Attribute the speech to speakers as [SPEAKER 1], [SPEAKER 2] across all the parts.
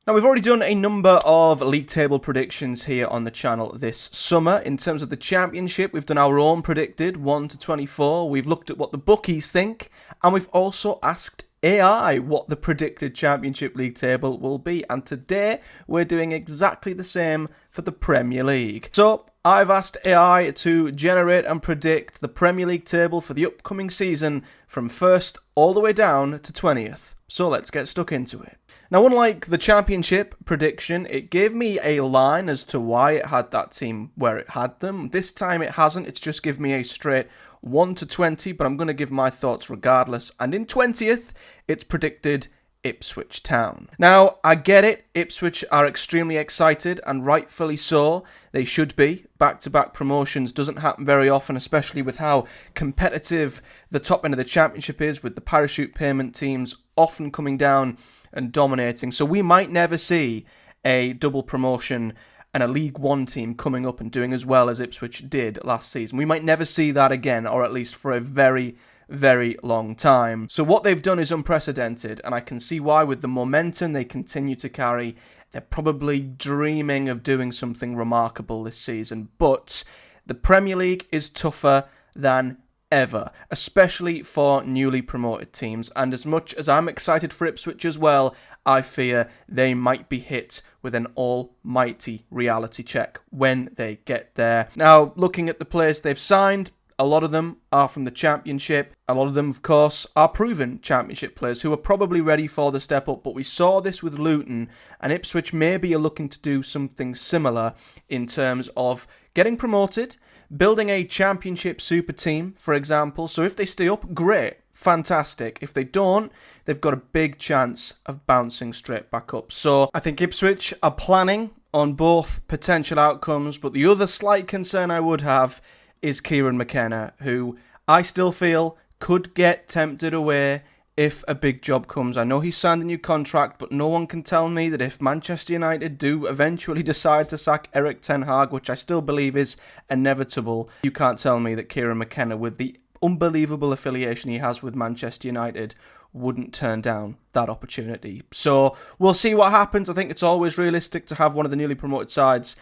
[SPEAKER 1] Now, we've already done a number of league table predictions here on the channel this summer. In terms of the Championship, we've done our own predicted 1 to 24. We've looked at what the bookies think, and we've also asked AI what the predicted Championship league table will be. And today, we're doing exactly the same for the Premier League. So, I've asked AI to generate and predict the Premier League table for the upcoming season from 1st all the way down to 20th. So let's get stuck into it. Now, unlike the Championship prediction, it gave me a line as to why it had that team where it had them. This time it hasn't, it's just given me a straight 1 to 20, but I'm going to give my thoughts regardless. And in 20th, it's predicted Ipswich Town. Now, I get it, Ipswich are extremely excited, and rightfully so. They should be. Back-to-back promotions doesn't happen very often, especially with how competitive the top end of the Championship is, with the parachute payment teams often coming down and dominating. So we might never see a double promotion and a League One team coming up and doing as well as Ipswich did last season. We might never see that again, or at least for a very, very long time. So what they've done is unprecedented, and I can see why. With the momentum they continue to carry, they're probably dreaming of doing something remarkable this season. But the Premier League is tougher than ever, especially for newly promoted teams. And as much as I'm excited for Ipswich as well, I fear they might be hit with an almighty reality check when they get there. Now, looking at the players they've signed, a lot of them are from the Championship. A lot of them, of course, are proven Championship players who are probably ready for the step up. But we saw this with Luton, and Ipswich maybe are looking to do something similar in terms of getting promoted, building a Championship super team, for example. So if they stay up, great, fantastic. If they don't, they've got a big chance of bouncing straight back up. So I think Ipswich are planning on both potential outcomes, but the other slight concern I would have is Kieran McKenna, who I still feel could get tempted away if a big job comes. I know he's signed a new contract, but no one can tell me that if Manchester United do eventually decide to sack Erik ten Hag, which I still believe is inevitable, you can't tell me that Kieran McKenna, with the unbelievable affiliation he has with Manchester United, wouldn't turn down that opportunity. So we'll see what happens. I think it's always realistic to have one of the newly promoted sides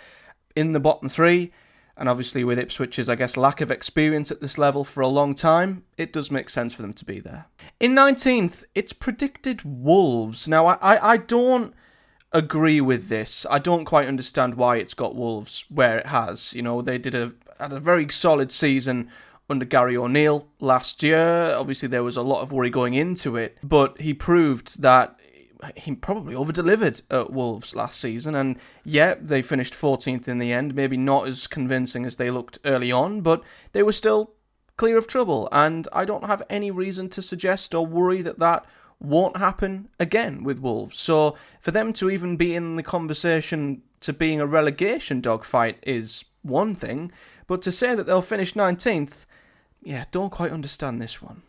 [SPEAKER 1] in the bottom three. And obviously with Ipswich's, I guess, lack of experience at this level for a long time, it does make sense for them to be there. In 19th, it's predicted Wolves. Now, I don't agree with this. I don't quite understand why it's got Wolves where it has. You know, they had a very solid season under Gary O'Neill last year. Obviously, there was a lot of worry going into it, but he proved that he probably over-delivered at Wolves last season, and yeah, they finished 14th in the end, maybe not as convincing as they looked early on, but they were still clear of trouble, and I don't have any reason to suggest or worry that that won't happen again with Wolves. So for them to even be in the conversation to being a relegation dogfight is one thing, but to say that they'll finish 19th, yeah, don't quite understand this one.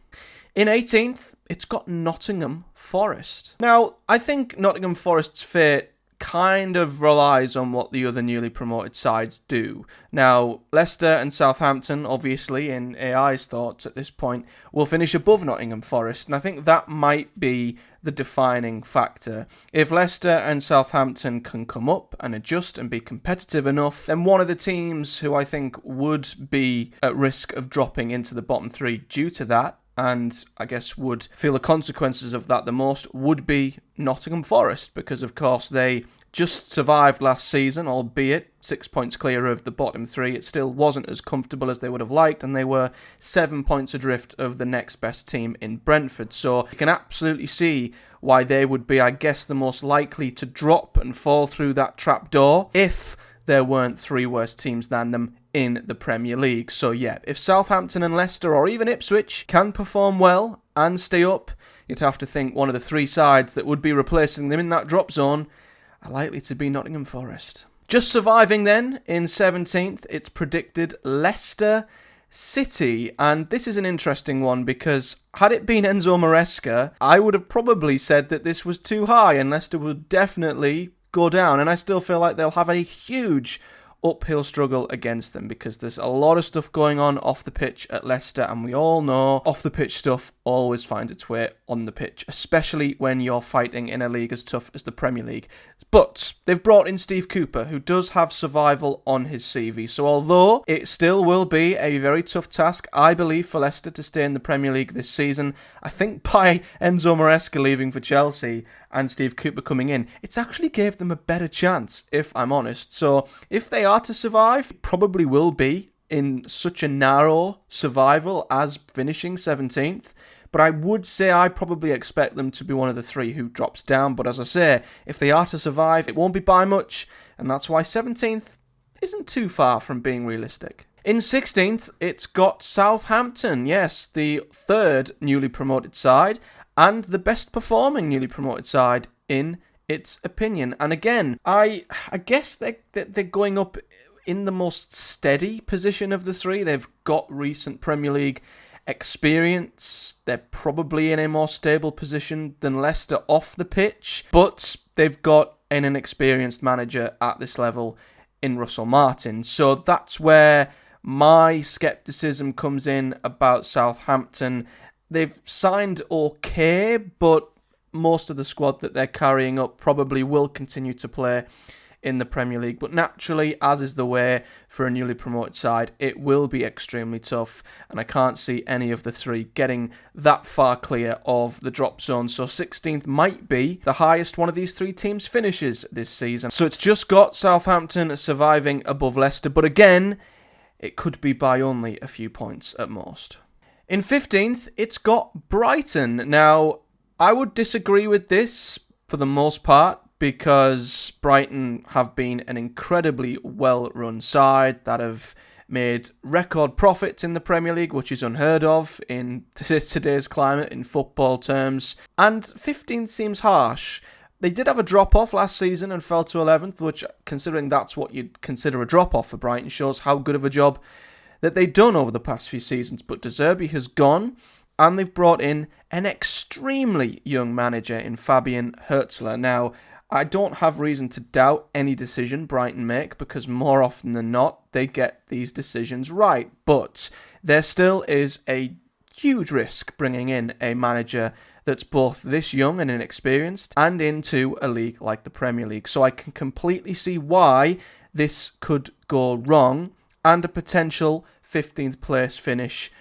[SPEAKER 1] In 18th, it's got Nottingham Forest. Now, I think Nottingham Forest's fate kind of relies on what the other newly promoted sides do. Now, Leicester and Southampton, obviously, in AI's thoughts at this point, will finish above Nottingham Forest, and I think that might be the defining factor. If Leicester and Southampton can come up and adjust and be competitive enough, then one of the teams who I think would be at risk of dropping into the bottom three due to that, and I guess would feel the consequences of that the most, would be Nottingham Forest, because of course they just survived last season, albeit 6 points clear of the bottom three. It still wasn't as comfortable as they would have liked, and they were 7 points adrift of the next best team in Brentford. So you can absolutely see why they would be, I guess, the most likely to drop and fall through that trapdoor if there weren't three worse teams than them in the Premier League. So yeah, if Southampton and Leicester or even Ipswich can perform well and stay up, you'd have to think one of the three sides that would be replacing them in that drop zone are likely to be Nottingham Forest. Just surviving then, in 17th, it's predicted Leicester City, and this is an interesting one because had it been Enzo Maresca, I would have probably said that this was too high and Leicester would definitely go down, and I still feel like they'll have a huge uphill struggle against them because there's a lot of stuff going on off the pitch at Leicester, and we all know off the pitch stuff always finds its way on the pitch, especially when you're fighting in a league as tough as the Premier League. But they've brought in Steve Cooper, who does have survival on his CV. So although it still will be a very tough task, I believe, for Leicester to stay in the Premier League this season, I think by Enzo Maresca leaving for Chelsea and Steve Cooper coming in, it's actually gave them a better chance, if I'm honest. So if they are to survive, it probably will be in such a narrow survival as finishing 17th. But I would say I probably expect them to be one of the three who drops down. But as I say, if they are to survive, it won't be by much. And that's why 17th isn't too far from being realistic. In 16th, it's got Southampton. Yes, the third newly promoted side and the best performing newly promoted side in its opinion. And again, I guess they're going up in the most steady position of the three. They've got recent Premier League experience. They're probably in a more stable position than Leicester off the pitch, but they've got an inexperienced manager at this level in Russell Martin. So that's where my scepticism comes in about Southampton. They've signed okay, but most of the squad that they're carrying up probably will continue to play in the Premier League. But naturally, as is the way for a newly promoted side, it will be extremely tough, and I can't see any of the three getting that far clear of the drop zone. So 16th might be the highest one of these three teams finishes this season. So it's just got Southampton surviving above Leicester, but again, it could be by only a few points at most. In 15th, it's got Brighton. Now, I would disagree with this for the most part, because Brighton have been an incredibly well-run side that have made record profits in the Premier League, which is unheard of in today's climate in football terms. And 15th seems harsh. They did have a drop-off last season and fell to 11th, which, considering that's what you'd consider a drop-off for Brighton, shows how good of a job that they've done over the past few seasons. But De Zerbi has gone, and they've brought in an extremely young manager in Fabian Hürzeler. Now, I don't have reason to doubt any decision Brighton make, because more often than not, they get these decisions right. But there still is a huge risk bringing in a manager that's both this young and inexperienced and into a league like the Premier League. So I can completely see why this could go wrong, and a potential 15th place finish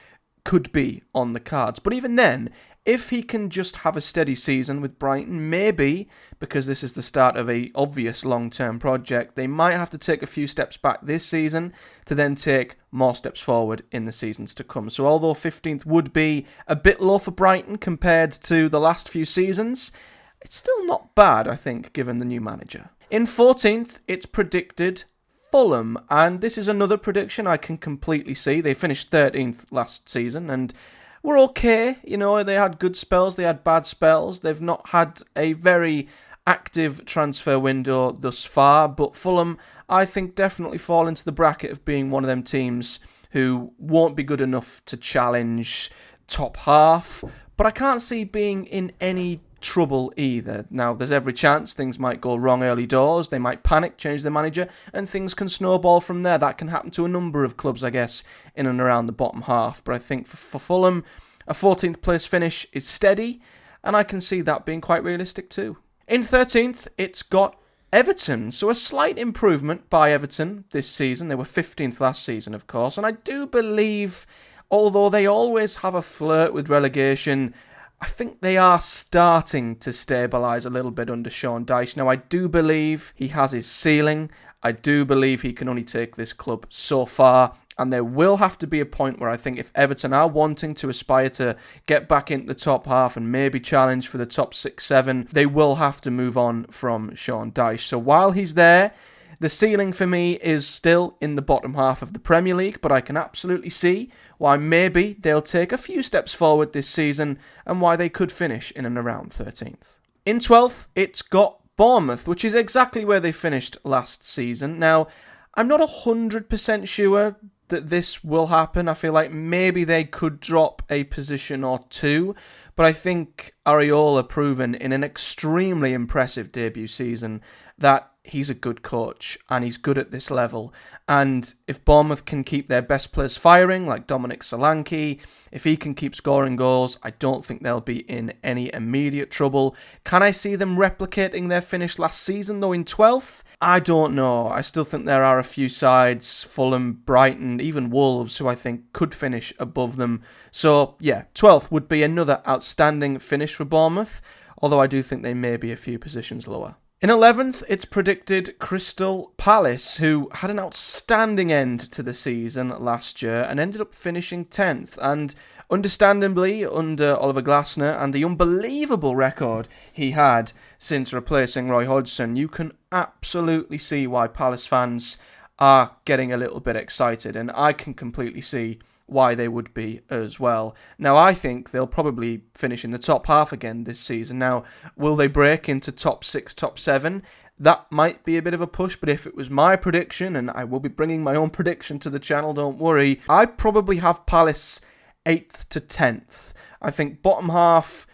[SPEAKER 1] could be on the cards. But even then, if he can just have a steady season with Brighton, maybe, because this is the start of a obvious long-term project, they might have to take a few steps back this season to then take more steps forward in the seasons to come. So although 15th would be a bit low for Brighton compared to the last few seasons, it's still not bad, I think, given the new manager. In 14th, it's predicted Fulham, and this is another prediction I can completely see. They finished 13th last season, and were okay. You know, they had good spells, they had bad spells. They've not had a very active transfer window thus far, but Fulham, I think, definitely fall into the bracket of being one of them teams who won't be good enough to challenge top half, but I can't see being in any trouble either. Now, there's every chance things might go wrong early doors. They might panic, change their manager, and things can snowball from there. That can happen to a number of clubs, I guess, in and around the bottom half. But I think for Fulham, a 14th place finish is steady, and I can see that being quite realistic too. In 13th, it's got Everton. So a slight improvement by Everton this season. They were 15th last season, of course, and I do believe, although they always have a flirt with relegation, I think they are starting to stabilise a little bit under Sean Dyche. Now, I do believe he has his ceiling. I do believe he can only take this club so far. And there will have to be a point where I think if Everton are wanting to aspire to get back into the top half and maybe challenge for the top 6-7, they will have to move on from Sean Dyche. So while he's there, the ceiling for me is still in the bottom half of the Premier League, but I can absolutely see why maybe they'll take a few steps forward this season and why they could finish in and around 13th. In 12th, it's got Bournemouth, which is exactly where they finished last season. Now, I'm not 100% sure that this will happen. I feel like maybe they could drop a position or two, but I think Areola proven in an extremely impressive debut season that he's a good coach and he's good at this level. And if Bournemouth can keep their best players firing, like Dominic Solanke, if he can keep scoring goals, I don't think they'll be in any immediate trouble. Can I see them replicating their finish last season, though, in 12th? I don't know. I still think there are a few sides, Fulham, Brighton, even Wolves, who I think could finish above them. So, yeah, 12th would be another outstanding finish for Bournemouth, although I do think they may be a few positions lower. In 11th, it's predicted Crystal Palace, who had an outstanding end to the season last year and ended up finishing 10th. And understandably, under Oliver Glasner and the unbelievable record he had since replacing Roy Hodgson, you can absolutely see why Palace fans are getting a little bit excited. And I can completely see why they would be as well. Now, I think they'll probably finish in the top half again this season. Now, will they break into top 6, top 7? That might be a bit of a push, but if it was my prediction, and I will be bringing my own prediction to the channel, don't worry, I'd probably have Palace 8th to 10th. I think bottom half,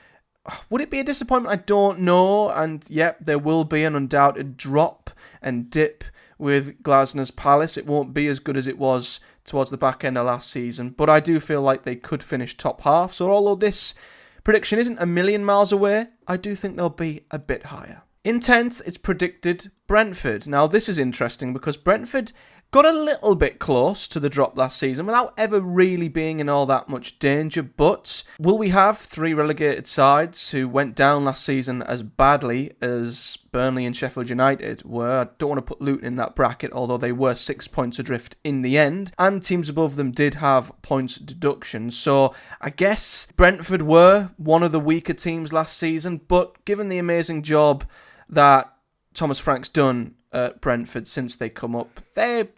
[SPEAKER 1] would it be a disappointment? I don't know, and yep, there will be an undoubted drop and dip with Glasner's Palace. It won't be as good as it was towards the back end of last season, but I do feel like they could finish top half. So although this prediction isn't a million miles away, I do think they'll be a bit higher. In 10th, it's predicted Brentford. Now, this is interesting because Brentford got a little bit close to the drop last season without ever really being in all that much danger. But will we have 3 relegated sides who went down last season as badly as Burnley and Sheffield United were? I don't want to put Luton in that bracket, although they were 6 points adrift in the end. And teams above them did have points deductions. So I guess Brentford were one of the weaker teams last season. But given the amazing job that Thomas Frank's done at Brentford since they come up, they're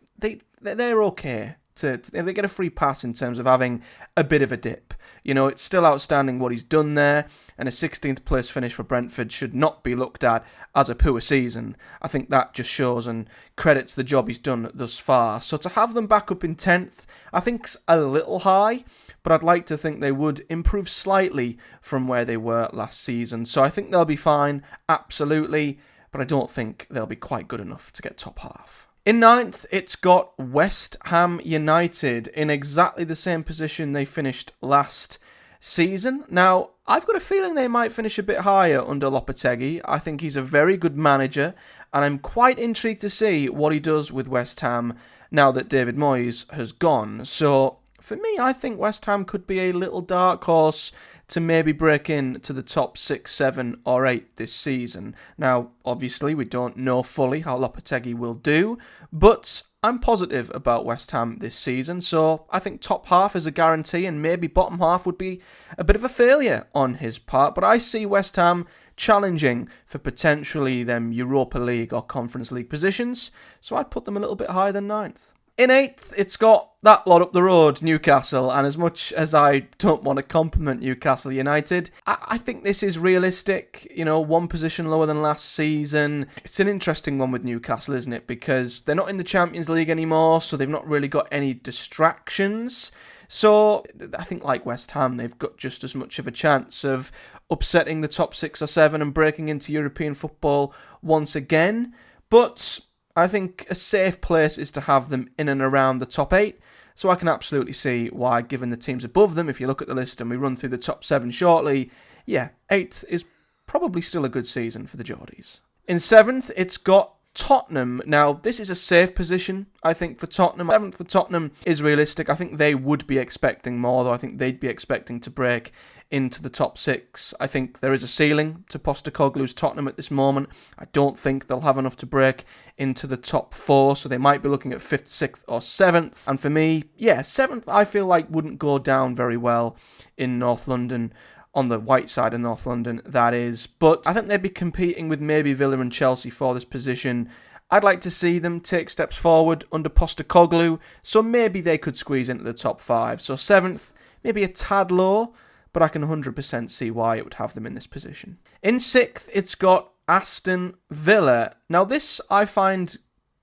[SPEAKER 1] okay. They get a free pass in terms of having a bit of a dip. You know, it's still outstanding what he's done there, and a 16th place finish for Brentford should not be looked at as a poor season. I think that just shows and credits the job he's done thus far. So to have them back up in 10th, I think's a little high, but I'd like to think they would improve slightly from where they were last season. So I think they'll be fine, absolutely, but I don't think they'll be quite good enough to get top half. In 9th, it's got West Ham United in exactly the same position they finished last season. Now, I've got a feeling they might finish a bit higher under Lopetegui. I think he's a very good manager, and I'm quite intrigued to see what he does with West Ham now that David Moyes has gone. So, for me, I think West Ham could be a little dark horse to maybe break in to the top 6, 7 or 8 this season. Now, obviously, we don't know fully how Lopetegui will do, but I'm positive about West Ham this season, so I think top half is a guarantee and maybe bottom half would be a bit of a failure on his part, but I see West Ham challenging for potentially them Europa League or Conference League positions, so I'd put them a little bit higher than 9th. In 8th, it's got that lot up the road, Newcastle, and as much as I don't want to compliment Newcastle United, I think this is realistic, you know, one position lower than last season. It's an interesting one with Newcastle, isn't it, because they're not in the Champions League anymore, so they've not really got any distractions. So I think like West Ham, they've got just as much of a chance of upsetting the top 6 or 7 and breaking into European football once again, but I think a safe place is to have them in and around the top 8, so I can absolutely see why, given the teams above them, if you look at the list and we run through the top 7 shortly, yeah, 8th is probably still a good season for the Geordies. In 7th, it's got Tottenham. Now, this is a safe position, I think, for Tottenham. 7th for Tottenham is realistic. I think they would be expecting more, though. I think they'd be expecting to break into the top 6. I think there is a ceiling to Postecoglou's Tottenham at this moment. I don't think they'll have enough to break into the top 4, so they might be looking at 5th, 6th or 7th. And for me, yeah, 7th I feel like wouldn't go down very well in North London, on the white side of North London, that is. But I think they'd be competing with maybe Villa and Chelsea for this position. I'd like to see them take steps forward under Postecoglou, so maybe they could squeeze into the top 5. So 7th, maybe a tad low, but I can 100% see why it would have them in this position. In 6th, it's got Aston Villa. Now this I find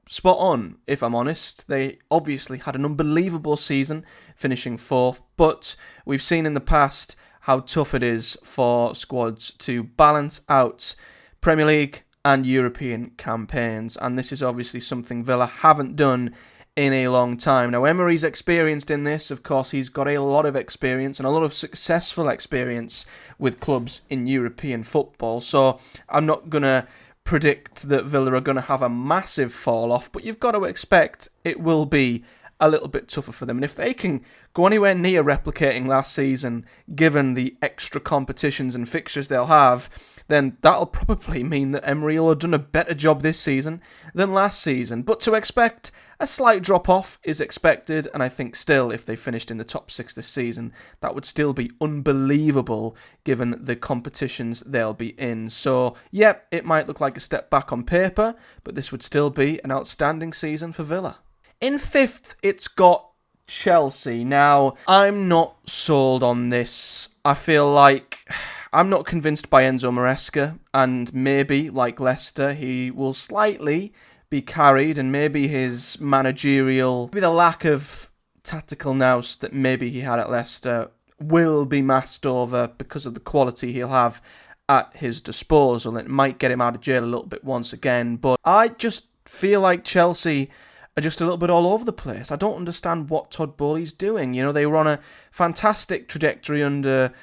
[SPEAKER 1] spot on, if I'm honest. They obviously had an unbelievable season, finishing 4th, but we've seen in the past how tough it is for squads to balance out Premier League and European campaigns. And this is obviously something Villa haven't done in a long time. Now, Emery's experienced in this. Of course, he's got a lot of experience and a lot of successful experience with clubs in European football. So I'm not going to predict that Villa are going to have a massive fall off, but you've got to expect it will be a little bit tougher for them. And if they can go anywhere near replicating last season, given the extra competitions and fixtures they'll have, then that'll probably mean that Emery will have done a better job this season than last season. But to expect a slight drop-off is expected, and I think still, if they finished in the top 6 this season, that would still be unbelievable given the competitions they'll be in. So, yep, it might look like a step back on paper, but this would still be an outstanding season for Villa. In 5th, it's got Chelsea. Now, I'm not sold on this. I feel like I'm not convinced by Enzo Maresca, and maybe, like Leicester, he will slightly be carried, and maybe his managerial, maybe the lack of tactical nous that maybe he had at Leicester will be masked over because of the quality he'll have at his disposal. It might get him out of jail a little bit once again, but I just feel like Chelsea are just a little bit all over the place. I don't understand what Todd Bowley's doing. You know, they were on a fantastic trajectory under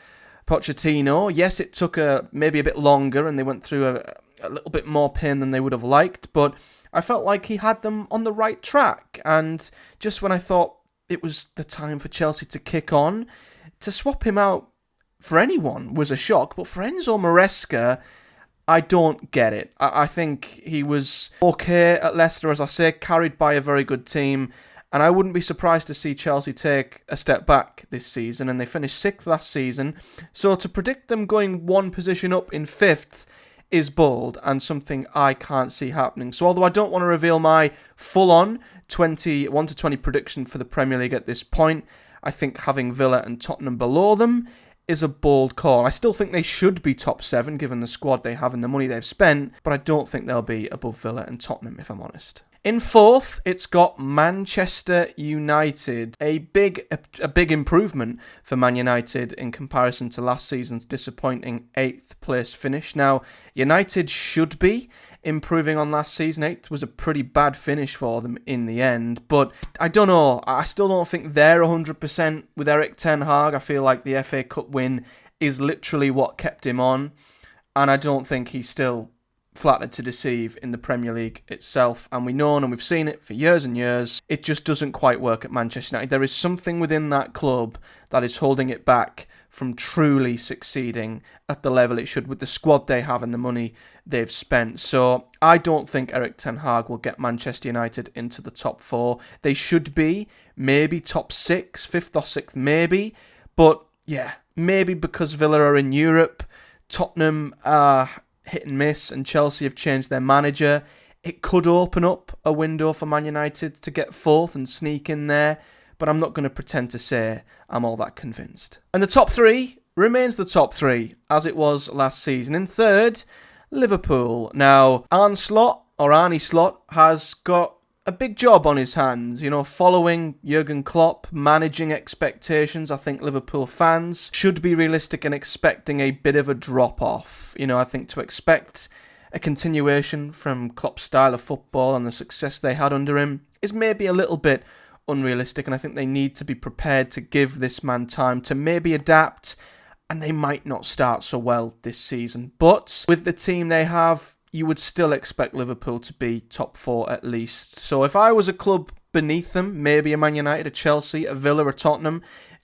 [SPEAKER 1] Pochettino. Yes, it took maybe a bit longer, and they went through a little bit more pain than they would have liked, but I felt like he had them on the right track. And just when I thought it was the time for Chelsea to kick on, to swap him out for anyone was a shock. But for Enzo Maresca, I don't get it. I think he was okay at Leicester, as I say, carried by a very good team. And I wouldn't be surprised to see Chelsea take a step back this season. And they finished 6th last season. So to predict them going one position up in 5th is bold and something I can't see happening. So although I don't want to reveal my full-on 1 to 20 prediction for the Premier League at this point, I think having Villa and Tottenham below them is a bold call. I still think they should be top 7 given the squad they have and the money they've spent, but I don't think they'll be above Villa and Tottenham, if I'm honest. In 4th, it's got Manchester United. A big improvement for Man United in comparison to last season's disappointing 8th place finish. Now, United should be improving on last season. 8th was a pretty bad finish for them in the end, but I don't know. I still don't think they're 100% with Erik ten Hag. I feel like the FA Cup win is literally what kept him on, and I don't think he's still flattered to deceive in the Premier League itself, and we know and we've seen it for years and years. It just doesn't quite work at Manchester United. There is something within that club that is holding it back from truly succeeding at the level it should with the squad they have and the money they've spent. So I don't think Erik ten Hag will get Manchester United into the top 4. They should be maybe top 6, 5th or 6th maybe, but yeah, maybe because Villa are in Europe, Tottenham are hit and miss, and Chelsea have changed their manager. It could open up a window for Man United to get 4th and sneak in there, but I'm not going to pretend to say I'm all that convinced. And the top 3 remains the top 3, as it was last season. In 3rd, Liverpool. Now, Arne Slot has got a big job on his hands, you know, following Jurgen Klopp, managing expectations. I think Liverpool fans should be realistic and expecting a bit of a drop-off. You know, I think to expect a continuation from Klopp's style of football and the success they had under him is maybe a little bit unrealistic, and I think they need to be prepared to give this man time to maybe adapt, and they might not start so well this season. But with the team they have, you would still expect Liverpool to be top 4 at least. So if I was a club beneath them, maybe a Man United, a Chelsea, a Villa, a Tottenham,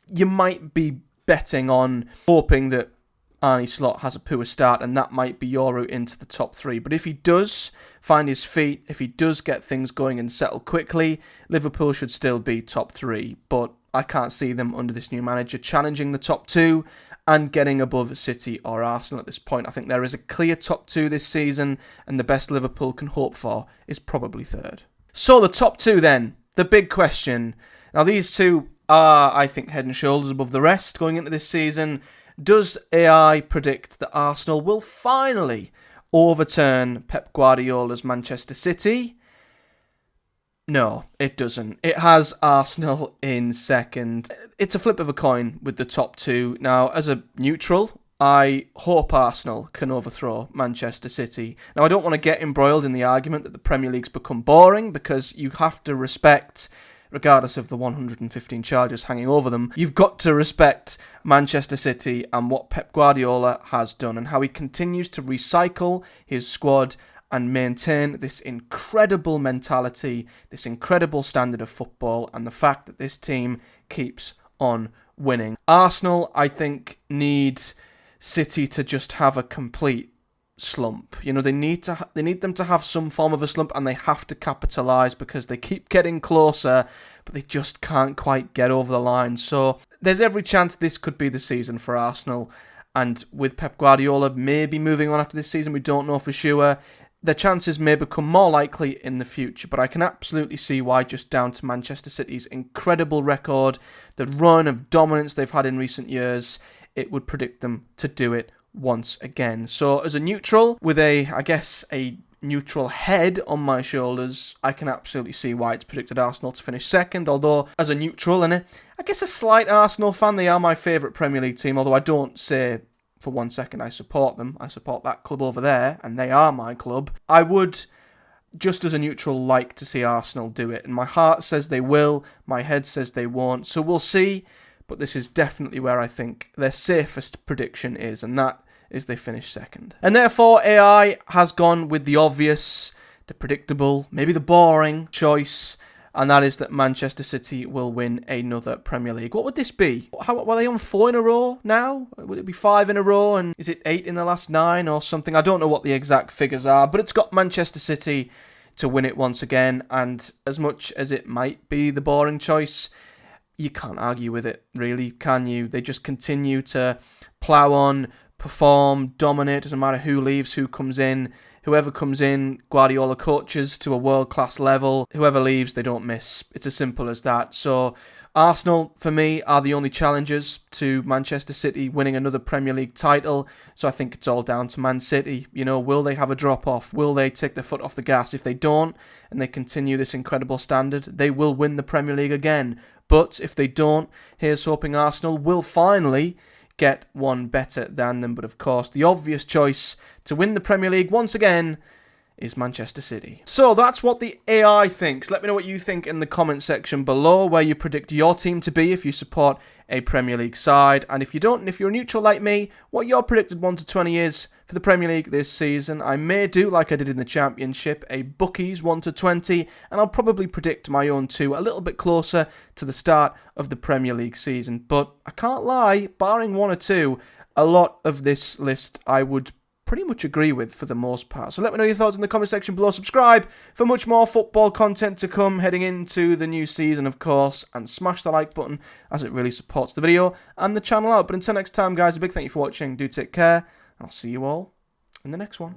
[SPEAKER 1] you might be betting on hoping that Arne Slot has a poor start, and that might be your route into the top 3. But if he does find his feet, if he does get things going and settle quickly, Liverpool should still be top 3. But I can't see them under this new manager challenging the top 2 and getting above City or Arsenal at this point. I think there is a clear top 2 this season, and the best Liverpool can hope for is probably 3rd. So the top 2 then, the big question. Now these two are, I think, head and shoulders above the rest going into this season. Does AI predict that Arsenal will finally overturn Pep Guardiola's Manchester City? No, it doesn't. It has Arsenal in 2nd. It's a flip of a coin with the top 2. Now, as a neutral, I hope Arsenal can overthrow Manchester City. Now, I don't want to get embroiled in the argument that the Premier League's become boring, because you have to respect, regardless of the 115 charges hanging over them, you've got to respect Manchester City and what Pep Guardiola has done and how he continues to recycle his squad and maintain this incredible mentality, this incredible standard of football, and the fact that this team keeps on winning. Arsenal, I think, needs City to just have a complete slump. You know, they need them to have some form of a slump, and they have to capitalise, because they keep getting closer, but they just can't quite get over the line. So there's every chance this could be the season for Arsenal, and with Pep Guardiola maybe moving on after this season, we don't know for sure. The chances may become more likely in the future, but I can absolutely see why, just down to Manchester City's incredible record, the run of dominance they've had in recent years, it would predict them to do it once again. So as a neutral, with a neutral head on my shoulders, I can absolutely see why it's predicted Arsenal to finish second, although as a neutral and a slight Arsenal fan, they are my favourite Premier League team, although I don't say for 1 second I support them. I support that club over there, and they are my club. I would, just as a neutral, like to see Arsenal do it, and my heart says they will, my head says they won't, so we'll see, but this is definitely where I think their safest prediction is, and that is they finish second. And therefore, AI has gone with the obvious, the predictable, maybe the boring choice, and that is that Manchester City will win another Premier League. What would this be? Were they on 4 in a row now? Would it be 5 in a row? And is it 8 in the last 9 or something? I don't know what the exact figures are, but it's got Manchester City to win it once again. And as much as it might be the boring choice, you can't argue with it, really, can you? They just continue to plough on, perform, dominate. Doesn't matter who leaves, who comes in. Whoever comes in, Guardiola coaches to a world-class level. Whoever leaves, they don't miss. It's as simple as that. So Arsenal, for me, are the only challengers to Manchester City winning another Premier League title. So I think it's all down to Man City. You know, will they have a drop-off? Will they take their foot off the gas? If they don't, and they continue this incredible standard, they will win the Premier League again. But if they don't, here's hoping Arsenal will finally get one better than them. But of course, the obvious choice to win the Premier League once again is Manchester City. So that's what the AI thinks. Let me know what you think in the comment section below, where you predict your team to be if you support a Premier League side. And if you don't, and if you're a neutral like me, what your predicted 1 to 20 is for the Premier League this season. I may do, like I did in the Championship, a bookies 1 to 20, and I'll probably predict my own 2 a little bit closer to the start of the Premier League season. But I can't lie, barring 1 or 2, a lot of this list I would pretty much agree with for the most part. So let me know your thoughts in the comment section below. Subscribe for much more football content to come heading into the new season, of course, and smash the like button as it really supports the video and the channel out. But until next time, guys, a big thank you for watching. Do take care, and I'll see you all in the next one.